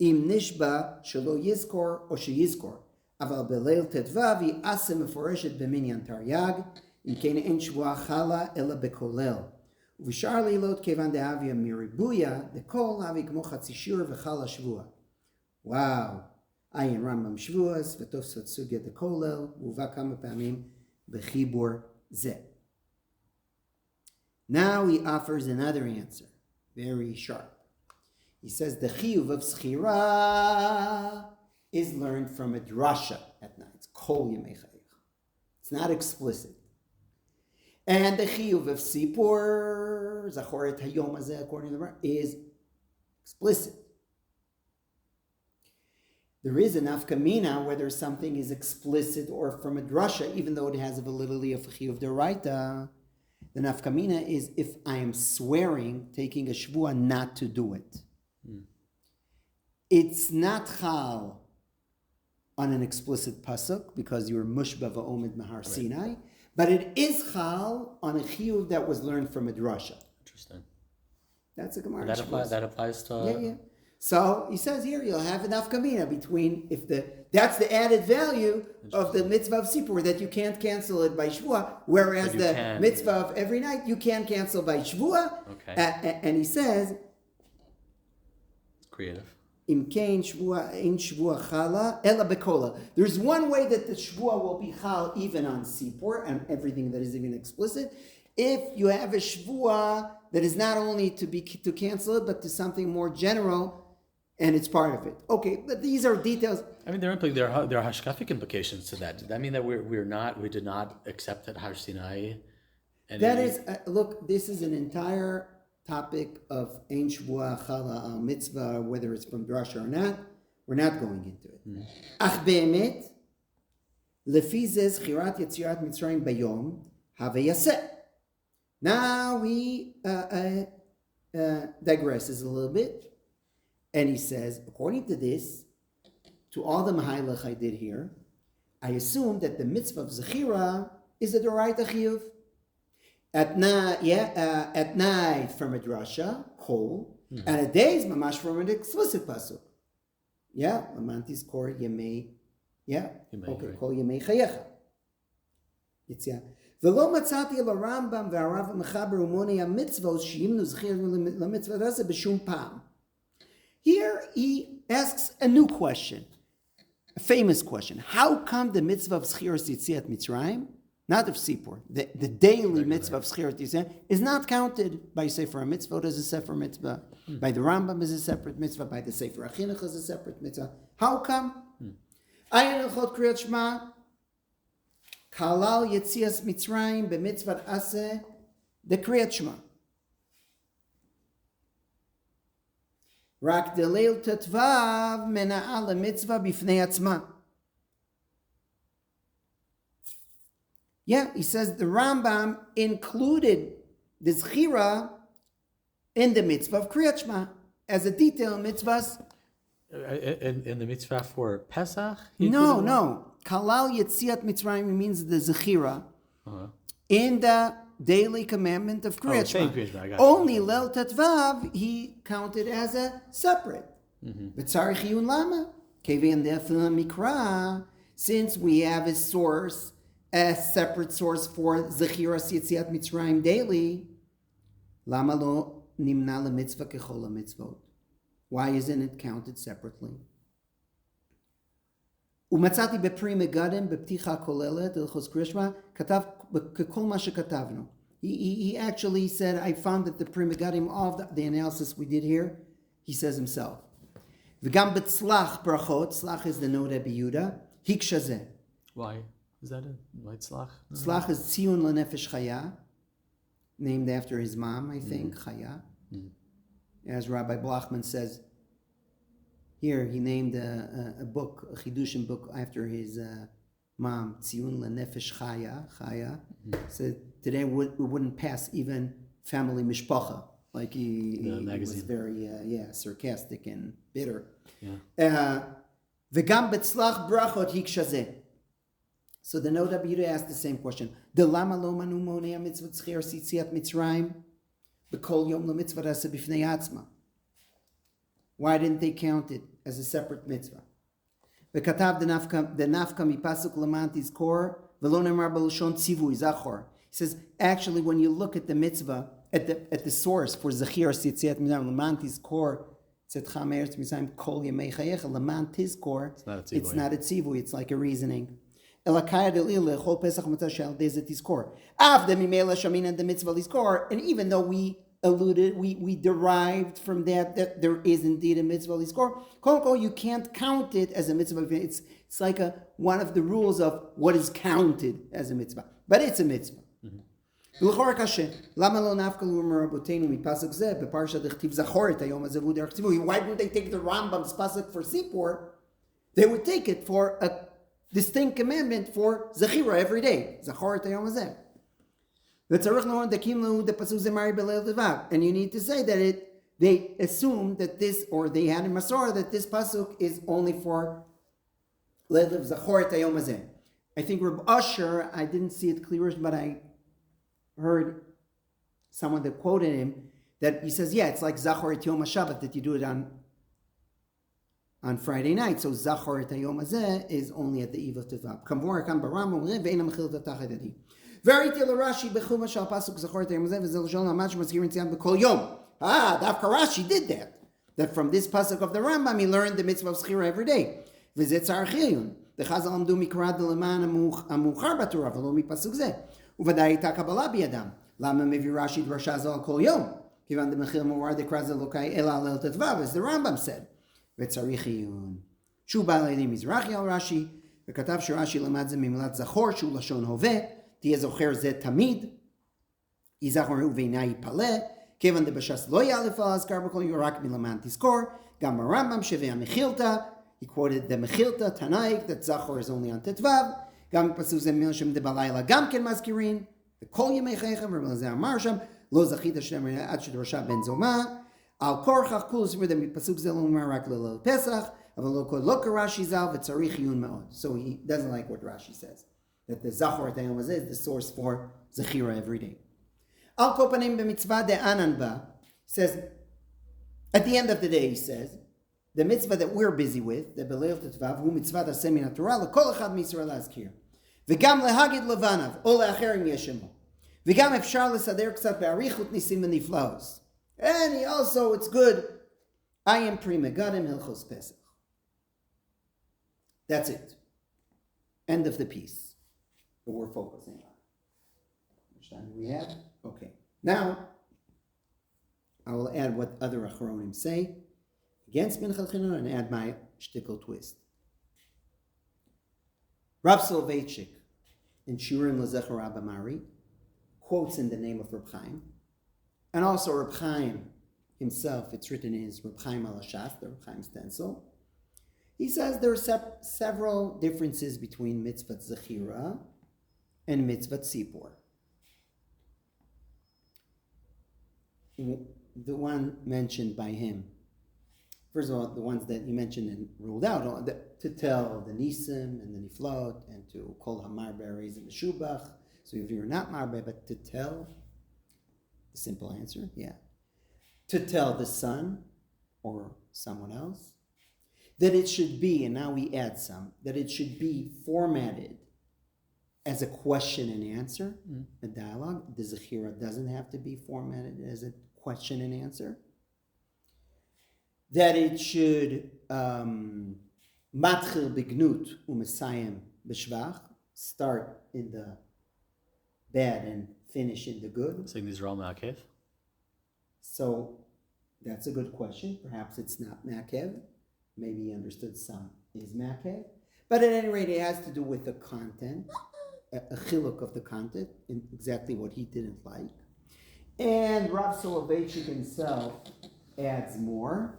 אם נשבע שלא יזכור או שיזכור. אבל בליל תתוו היא עשה מפורשת במניין תרי"ג, אם כן אין שבועה חלה אלא בכולל. ובשאר לילות כיוון דהביה מריבויה, דכל הווה כמו חצי שיעור וחל השבוע. וואו, עין רמב"ם שבועס ותוספות סוגיה דכולל, והובא כמה פעמים בחיבור זה. Now he offers another answer, very sharp. He says the chiyuv of schira is learned from a drasha at night. It's kol yemei chayecha. It's not explicit. And the chiyuv of sipur, zachoret hayom hazeh, according to the Gemara, is explicit. There is a nafkamina whether something is explicit or from a drasha, even though it has a validity of chiyuv deraita. The nafkamina is if I am swearing, taking a shvua not to do it. It's not chal on an explicit pasuk because you're mushba va'omid mahar Sinai, but it is chal on a chiyuv that was learned from a drasha. Interesting. That's a Gemara. That applies to. Yeah. So he says here you'll have an nafkamina between that's the added value of the mitzvah of sipur that you can't cancel it by shvua, whereas the mitzvah of every night you can cancel by shvua. Okay. And he says, it's creative. Im kein shvua ein shvua chala ela bekola. There's one way that the shvua will be chal even on sipur and everything that is even explicit. If you have a shvua that is not only to cancel it, but to something more general, and it's part of it. Okay, but these are details. I mean, there are hashkafic implications to that. Does that mean that we did not accept that Har Sinai? That is, look, this is an entire topic of Ein Shvua Chala Mitzvah, whether it's from Drasha or not. We're not going into it. Ach be'emet, lefi zeh chirat yetzirat Mitzrayim bayom havayaseh. Now he digresses a little bit. And he says, according to this, to all the mahalach I did here, I assume that the mitzvah of Zechira is a Doraita Chiyuv. At night from a drasha, kol, and at days mamash from an explicit pasuk. Yeah, lamantis kor yemei. Yeah, okay, kol yemei chayecha. It's yeah. V'lo matzati el Rambam v'Arav mechaber umoni ha-mitzvos she'imnu Zechira la-mitzvah rasa b'shum pam. Here he asks a new question, a famous question. How come the mitzvah of Zchiras Yetziat Mitzrayim, not of Sipur, the daily mitzvah of Zchiras Yetziat, is not counted by Sefer HaMitzvot as a Sefer Mitzvah, by the Rambam as a separate mitzvah, by the Sefer HaChinuch as a separate mitzvah? How come? Ayin Elchot Kriyat Shema, Kalal Yetzias Mitzrayim b'mitzvat Aseh, the Kriyat Shema. Rak deleil tetvav mena'al mitzvah bifnei atzma. Yeah, he says the Rambam included the Zechira in the mitzvah of Kriyat Shema as a detail in mitzvahs. In the mitzvah for Pesach? No. Kalal Yetziat Mitzrayim means the Zechira in the daily commandment of Kriyat Shema. Only Leil Tetvav he counted as a separate. B'tzarich Yun Lama Kevian Defila Mikra, since we have a source, a separate source for Zechiras Yetziat Mitzrayim daily. Lama lo nimna lemitzvah kechol mitzvot. Why isn't it counted separately? ומצאתי בפרי מגדים בפתיחה כוללת הלכות קריאת שמע כתב ככל מה שכתבנו. He actually said, I found that the Pri Megadim of the analysis we did here, he says himself. וגם בצלח ברכות, צלח is the note Rabbi Yehuda, היקשה זה. Why? Is that it? Why tzlach? Tzlach is tziyun lenefesh chaya, named after his mom, I think, Chaya. As Rabbi Blachman says, here he named a book, a Chidushim book, after his mom, Tziyun Lenefesh Chaya. So today we wouldn't pass even family mishpacha. Like he was very sarcastic and bitter. V'gam betzlach brachot hikshazeh. So the Noda B'Yehuda asked the same question. The lama lo manu monei mitzvot tzchir sitziat Mitzrayim b'kol yom lo mitzvah rasa b'fnei atzma. Why didn't they count it as a separate mitzvah? V'katav the nafka mipasuk lamantis kor v'lo nemar b'lashon tzivui zachor. He says, actually, when you look at the mitzvah, at the source for zechir sitziat Mitzrayim lamantis kor tzedcha me'eretz Mitzrayim kol yemei chayecha lamantis kor, it's not a tzivui, it's like a reasoning. And even though we alluded, we derived from that there is indeed a mitzvah lizkor. Kol you can't count it as a mitzvah. It's like one of the rules of what is counted as a mitzvah, but it's a mitzvah. Why wouldn't they take the Rambam's pasuk for Sipur? They would take it for a distinct commandment for Zechira every day. Zachor et hayom hazeh. And you need to say that they assume that this, or they had in Masorah that this pasuk is only for Leil Zachor et hayom hazeh. I think Reb Asher, I didn't see it clear, but I heard someone that quoted him that he says, yeah, it's like Zachor et Yom HaShabbat, that you do it on Friday night. So Zachor et Hayom Hazeh is only at the eve of Tevav. Kamvor kam baram ve'ena mechil tatach edadi. Very til Rashi bechuma shal pasuk Zachor et Hayom Hazeh v'zel shol hamash mazkirin tziyam b'kol yom. Dafka Rashi did that. That from this pasuk of the Rambam he learned the mitzvah of Zechira every day. V'zet tzar chiyun. The Chazal amdu mikrad leman amuchar b'Torah v'lo mipasuk zeh. Uvadai הייתה קבלה בידם. למה מביא רש"י דרשה זו על כל יום? כיוון דמחיר מורא דקרא אלוקי אלא על ליל ט"ו, as the Rambam said. וצריך עיון. שהוא בא לידי מזרחי על רש"י, וכתב שרש"י למד זה ממילת זכור, שהוא לשון הווה, תהיה זוכר זה תמיד, יזכור ובעיני יפלא, כיוון דבש"ס לא יאלף על אזכר בכל יום, רק מלמען תזכור, גם הרמב"ם שווה המחילתא, he quoted the Mechilta Tanaik, that Zachor is only on Tetvav, גם פסוק זה מלשם דבלילה גם כן מזכירים, וכל ימי חייכם, ובלזה אמר שם, לא זכית שלם עד שדרשה בן זומה, על כורכך כול סבור מפסוק זה לא אומר רק לליל פסח, אבל לא כרש"י ז"ל, וצריך עיון מאוד. So he doesn't like what Rashi says, that the Zachor et Hayom Hazeh is the source for Zechira every day. על כל פנים במצווה דאנן בה, says, at the end of the day he says, the mitzvah that we're busy with, the Beleil Tetvav, hu mitzvah taseh min haTorah, lekol echad miYisrael להזכיר. וגם להגיד לבניו, או לאחרים ישמו. וגם אפשר לסדר קצת באריכות ניסים ונפלאות. And he also, it's good, I am pri megadim hilchos Pesach. That's it. End of the piece that we're focusing on. Which time do we have? Okay. Now, I will add what other Achronim say against Minchat Chinuch and add my shtickle twist. Rav Soloveitchik in Shi'urim L'Zecher Rabbi Mari quotes in the name of Reb Chaim, and also Reb Chaim himself, it's written in his Reb Chaim Al-Ashaf, the Reb Chaim stencil. He says there are several differences between mitzvah Zechira and mitzvah Tzipor. The one mentioned by him, first of all, the ones that he mentioned and ruled out, to tell the Nisim and the Niflot, and to call Hamarberis and the Shubach. So if you're not Marbe, but to tell, the simple answer, yeah. To tell the son or someone else, that it should be, and now we add some, that it should be formatted as a question and answer, a dialogue. The Zechira doesn't have to be formatted as a question and answer. That it should matchil bignut umesayim b'shvach, start in the bad and finish in the good. Saying these are all ma'akev? So that's a good question. Perhaps it's not ma'akev. Maybe he understood some is ma'akev. But at any rate, it has to do with the content, a chiluk of the content, and exactly what he didn't like. And Rav Soloveitchik himself adds more.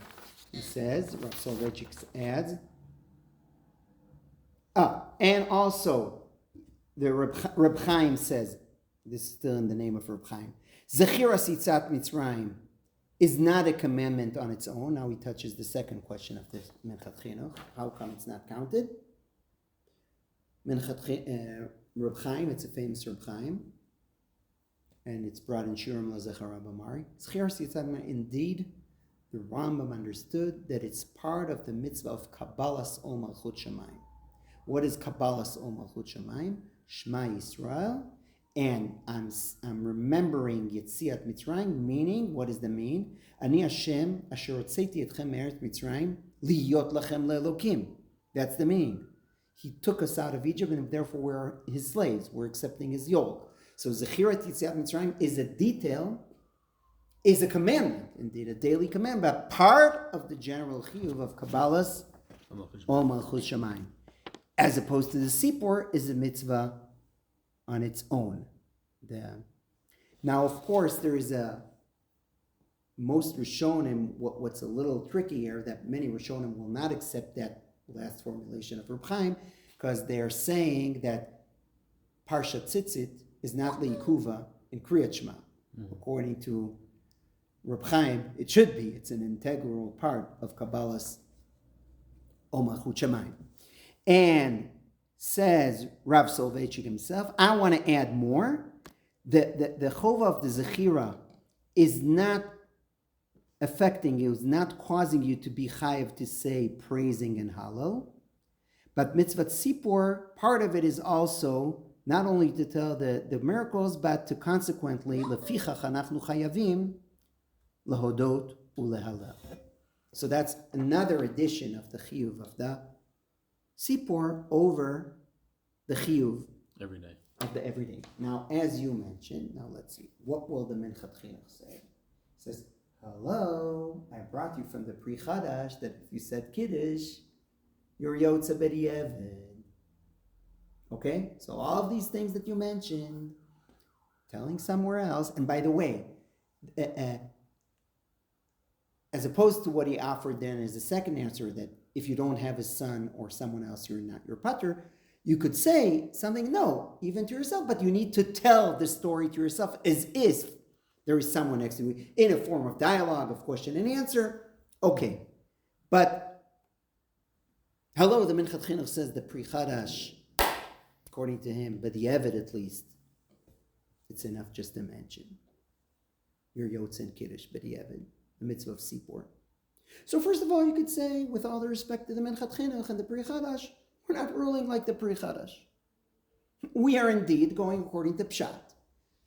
He says, Rav Soloveitchik adds, and also, the Reb Chaim says, this is still in the name of Reb Chaim, Zechiras Yitzat Mitzrayim is not a commandment on its own. Now he touches the second question of this Minchat Chinuch. How come it's not counted? Reb Chaim, it's a famous Reb Chaim, and it's brought in Shi'urim L'Zecher Rabbi Mari. Zechiras Yitzat Mitzrayim, indeed, the Rambam understood that it's part of the mitzvah of Kabbalas Ol Malchut Shamayim. What is Kabbalas Ol Malchut Shamayim? Shema Yisrael. And I'm remembering Yetziat Mitzrayim, meaning, what does that mean? Ani Hashem asher hotzeti etchem me'eretz Mitzrayim liyot lachem le'elokim. That's the meaning. He took us out of Egypt, and therefore we're his slaves. We're accepting his yoke. So Zechirat Yetziat Mitzrayim is a detail is a commandment, indeed, a daily commandment, but part of the general chiyuv of Kabbalah's Ol Malchut Shamayim, as opposed to the Sipur is a mitzvah on its own. Now, of course, there is most Rishonim, what's a little tricky here, that many Rishonim will not accept that last formulation of Reb Chaim, because they're saying that Parshat Tzitzit is not leikuva in Kriyat Shema. According to Reb Chaim, it should be. It's an integral part of Kabbalah's Ol Malchut Shamayim. And says Rav Soloveitchik himself, I want to add more. The chova of the Zechira is not affecting you, is not causing you to be chayiv to say praising and hallel. But mitzvah Sipur, part of it is also not only to tell the miracles, but to consequently, lefichach anachnu chayavim lehodot ulehalel. So that's another addition of the chiyuv of the Sipur over the chiyuv every day. Of the everyday. Now, as you mentioned, now let's see, what will the Minchat Chinuch say? It says, hello, I brought you from the Pri Chadash that if you said Kiddush, you're Yotze B'di'evid. Okay? So all of these things that you mentioned, telling somewhere else, and by the way, as opposed to what he offered then as a second answer, that if you don't have a son or someone else, you're not your pater, you could say something, no, even to yourself, but you need to tell the story to yourself as if there is someone next to you in a form of dialogue, of question and answer. Okay. But, hello, the Minchat Chinuch says the Pri Chadash, according to him, but the Evid at least, it's enough just to mention. Your Yotze and Kiddush, but the Evid, the mitzvah of Sipur. So first of all, you could say, with all the respect to the Minchat Chinuch and the Pri Chadash, we're not ruling like the Pri Chadash. We are indeed going according to Pshat.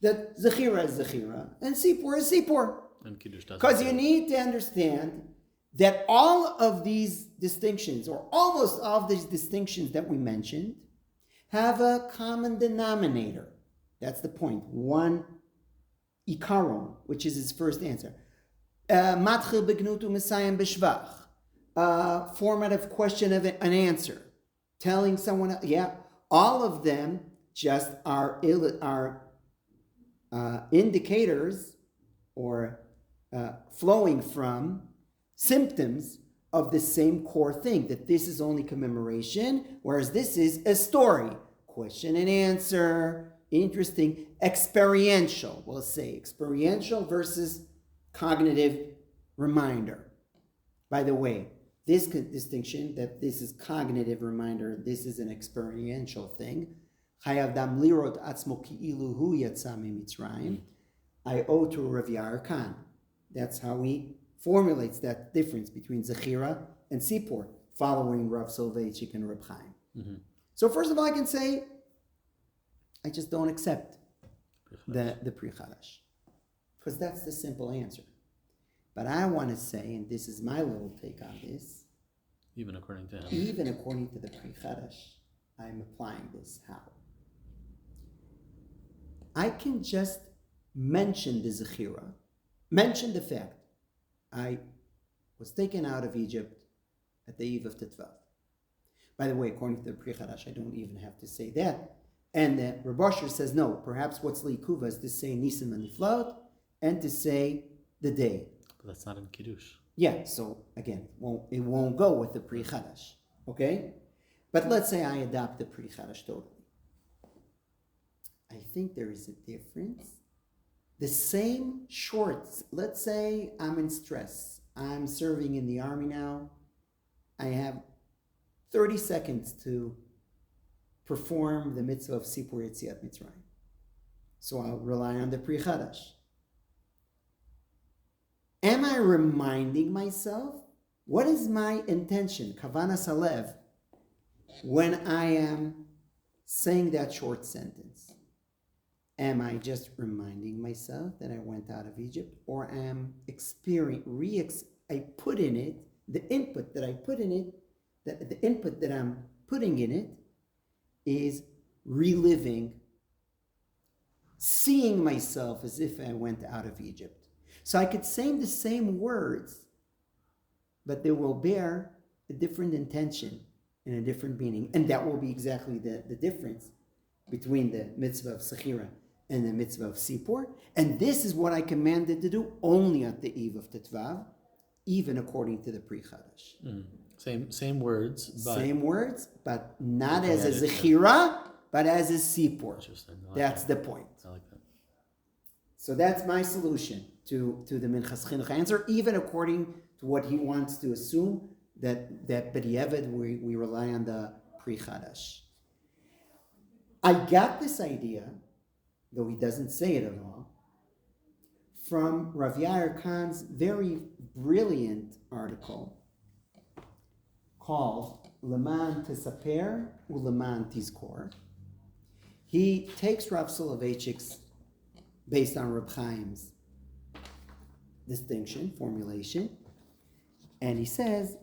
That Zechira is Zechira and Sipur is Sipur. And Kiddush doesn't. Because you need to understand that all of these distinctions, or almost all of these distinctions that we mentioned, have a common denominator. That's the point. One ikaron, which is his first answer. Matchil begnutu mesayim b'shvach. Format of question of an answer. Telling someone else, yeah, all of them just are indicators or flowing from symptoms of the same core thing, that this is only commemoration, whereas this is a story. Question and answer, interesting, experiential, we'll say, experiential versus cognitive reminder. By the way, this distinction, that this is cognitive reminder, this is an experiential thing. I owe to Rav Yair Khan. That's how he formulates that difference between Zechira and Sipur, following Rav Soloveitchik and Reb Chaim. Mm-hmm. So first of all, I can say, I just don't accept the Pri Chadash, because that's the simple answer. But I want to say, and this is my little take on this, even according to him, even according to the Pri Chadash, I'm applying this. How? I can just mention the Zechira, mention the fact I was taken out of Egypt at the eve of Tetvav. By the way, according to the Pri Chadash, I don't even have to say that. And the Reb Asher says, no, perhaps what's Leikuva is to say Nisim and Niflaot and to say the day. But that's not in Kiddush. Yeah, so again, it won't go with the Pri Chadash, okay? But let's say I adopt the Pri Chadash totally. I think there is a difference. The same shorts, let's say I'm in stress. I'm serving in the army now. I have 30 seconds to perform the mitzvah of Sipur Yetziat Mitzrayim. So I'll rely on the Pri Chadash. Am I reminding myself? What is my intention, Kavanas Halev, when I am saying that short sentence? Am I just reminding myself that I went out of Egypt, or am I put in it, the input that I put in it, the input that I'm putting in it is reliving, seeing myself as if I went out of Egypt. So I could say the same words, but they will bear a different intention and a different meaning. And that will be exactly the difference between the mitzvah of Sechira and the mitzvah of Sipur. And this is what I commanded to do only at the eve of Tetvav, even according to the Pri Chadash. Same words, but... Same words, but not as a Zechira, but as a Sipur. Interesting. That's the point. I like that. So that's my solution to the Minchat Chinuch answer, even according to what he wants to assume that B'diavad we rely on the Pri Chadash. I got this idea, though he doesn't say it at all, from Rav Yair Khan's very brilliant article called Leman Tesaper Uleman Tizkor. He takes Rav Soloveitchik's, based on Reb Chaim's distinction, formulation, and he says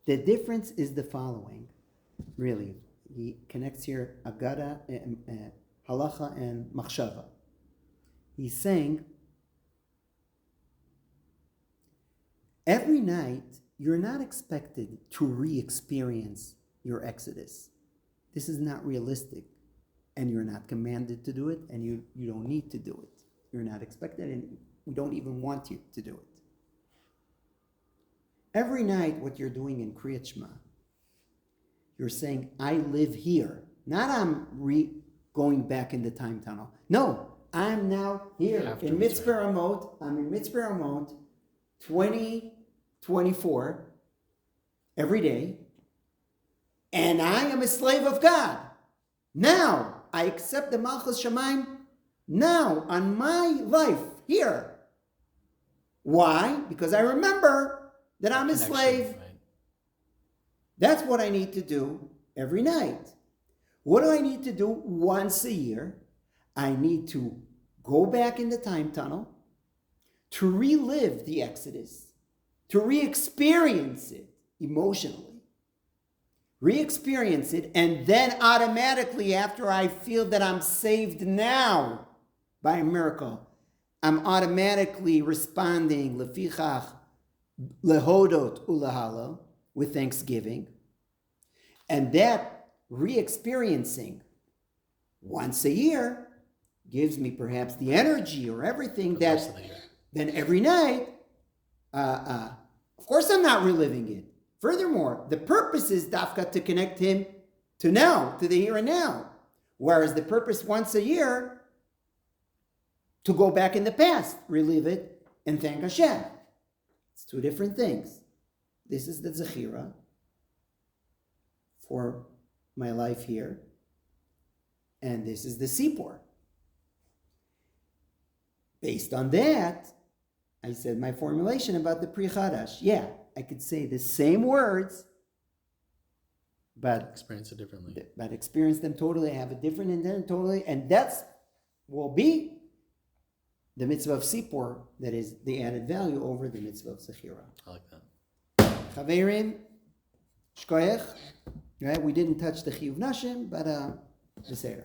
the difference is the following, really. He connects here Agada, Halacha, and Machshava. He's saying, every night you're not expected to re-experience your Exodus. This is not realistic, and you're not commanded to do it, and you don't need to do it. You're not expected, and we don't even want you to do it. Every night, what you're doing in Kriyat Shema, you're saying, I live here. Not I'm going back in the time tunnel. No, I'm now here in Mitzvah Ramot. I'm in Mitzvah Ramot 2024 every day. And I am a slave of God. Now, I accept the Malchus Shamayim now on my life here. Why? Because I remember that I'm a slave. Right. That's what I need to do every night. What do I need to do once a year? I need to go back in the time tunnel to relive the Exodus, to re-experience it emotionally, re-experience it, and then automatically, after I feel that I'm saved now by a miracle, I'm automatically responding lefichach lehodot ulahalo, with thanksgiving, and that re-experiencing once a year gives me perhaps the energy or everything that then every night, of course I'm not reliving it. Furthermore, the purpose is dafka to connect him to now, to the here and now, whereas the purpose once a year to go back in the past, relive it, and thank Hashem. It's two different things. This is the Zechira for my life here. And this is the Sipur. Based on that, I said my formulation about the Pri Chadash. Yeah, I could say the same words, but experience it differently. But experience them totally, have a different intent totally, and that's will be the mitzvah of Sipur, that is the added value over the mitzvah of Zechira. I like that. Chaverim, shkoyach. Right? We didn't touch the chiyuv nashim, but beseder.